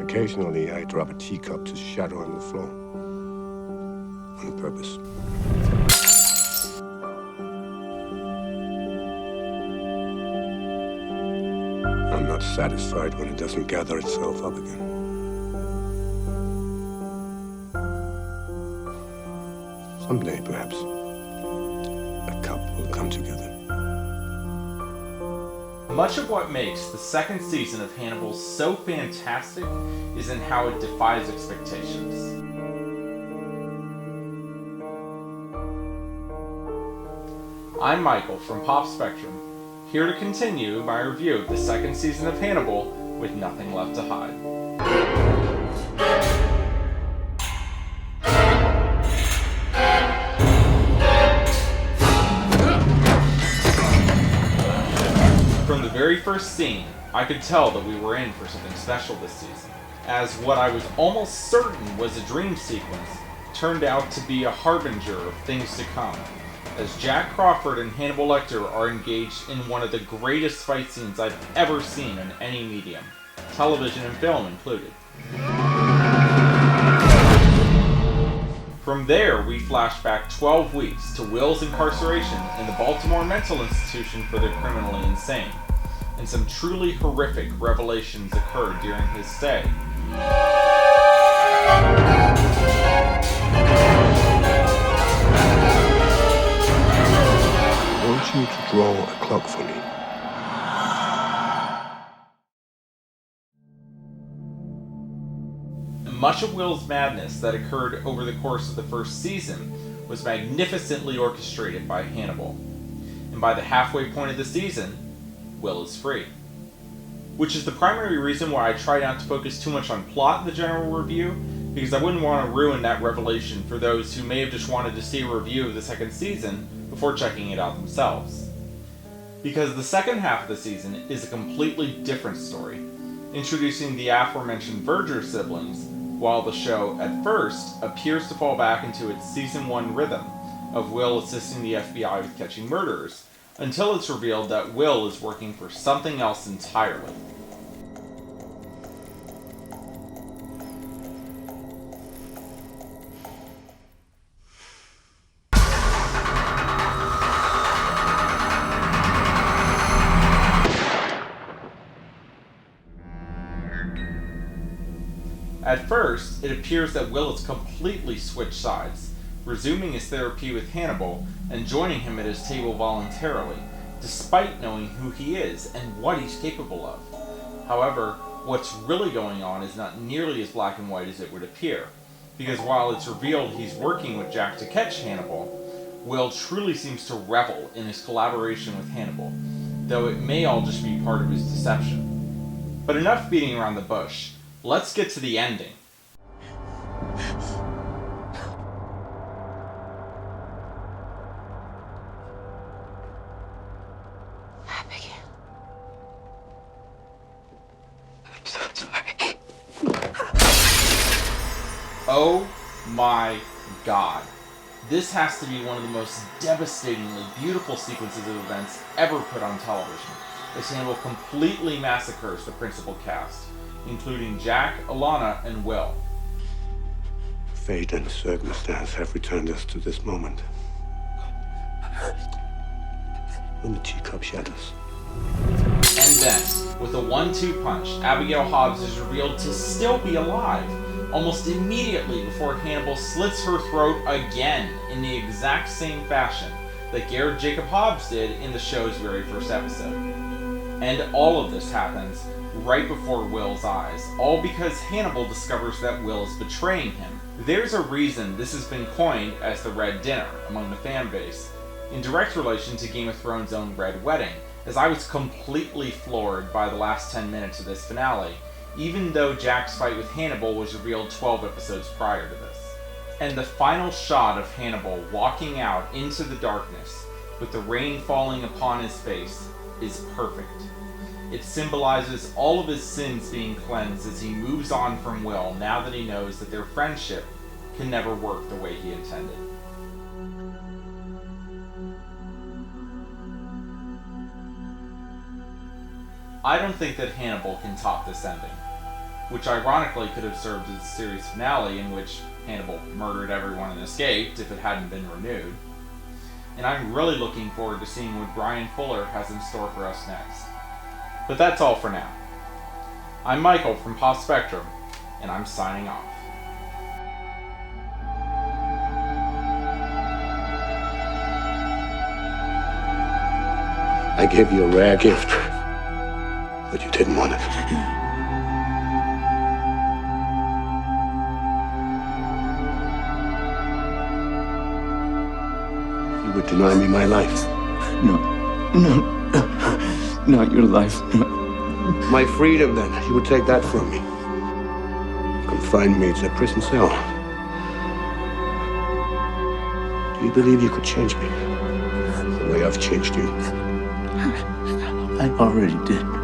Occasionally, I drop a teacup to shatter on the floor. On purpose. I'm not satisfied when it doesn't gather itself up again. Someday, perhaps, a cup will come together. Much of what makes the second season of Hannibal so fantastic is in how it defies expectations. I'm Michael from Pop Spectrum, here to continue my review of the second season of Hannibal with nothing left to hide. From the very first scene, I could tell that we were in for something special this season, as what I was almost certain was a dream sequence turned out to be a harbinger of things to come, as Jack Crawford and Hannibal Lecter are engaged in one of the greatest fight scenes I've ever seen in any medium, television and film included. From there, we flash back 12 weeks to Will's incarceration in the Baltimore Mental Institution for the Criminally Insane, and some truly horrific revelations occurred during his stay. I want you to draw a clock for me. Much of Will's madness that occurred over the course of the first season was magnificently orchestrated by Hannibal. And by the halfway point of the season, Will is free. Which is the primary reason why I try not to focus too much on plot in the general review, because I wouldn't want to ruin that revelation for those who may have just wanted to see a review of the second season before checking it out themselves. Because the second half of the season is a completely different story, introducing the aforementioned Verger siblings, while the show, at first, appears to fall back into its Season 1 rhythm of Will assisting the FBI with catching murderers, until it's revealed that Will is working for something else entirely. At first, it appears that Will has completely switched sides, resuming his therapy with Hannibal and joining him at his table voluntarily, despite knowing who he is and what he's capable of. However, what's really going on is not nearly as black and white as it would appear, because while it's revealed he's working with Jack to catch Hannibal, Will truly seems to revel in his collaboration with Hannibal, though it may all just be part of his deception. But enough beating around the bush. Let's get to the ending. Abigail. I'm so sorry. Oh my god. This has to be one of the most devastatingly beautiful sequences of events ever put on television, as Hannibal completely massacres the principal cast, including Jack, Alana, and Will. Fate and circumstance have returned us to this moment. When the teacup shatters. And then, with a 1-2 punch, Abigail Hobbs is revealed to still be alive, almost immediately before Hannibal slits her throat again in the exact same fashion that Garrett Jacob Hobbs did in the show's very first episode. And all of this happens right before Will's eyes, all because Hannibal discovers that Will is betraying him. There's a reason this has been coined as the Red Dinner among the fan base, in direct relation to Game of Thrones' own Red Wedding, as I was completely floored by the last 10 minutes of this finale, even though Jack's fight with Hannibal was revealed 12 episodes prior to this. And the final shot of Hannibal walking out into the darkness, with the rain falling upon his face, is perfect. It symbolizes all of his sins being cleansed as he moves on from Will now that he knows that their friendship can never work the way he intended. I don't think that Hannibal can top this ending. which ironically could have served as a series finale in which Hannibal murdered everyone and escaped if it hadn't been renewed. And I'm really looking forward to seeing what Brian Fuller has in store for us next. But that's all for now. I'm Michael from Pop Spectrum, and I'm signing off. I gave you a rare gift, but you didn't want it. You would deny me my life. No. Not your life. No. My freedom, then. You would take that from me. Confine me to a prison cell. Do you believe you could change me? The way I've changed you? I already did.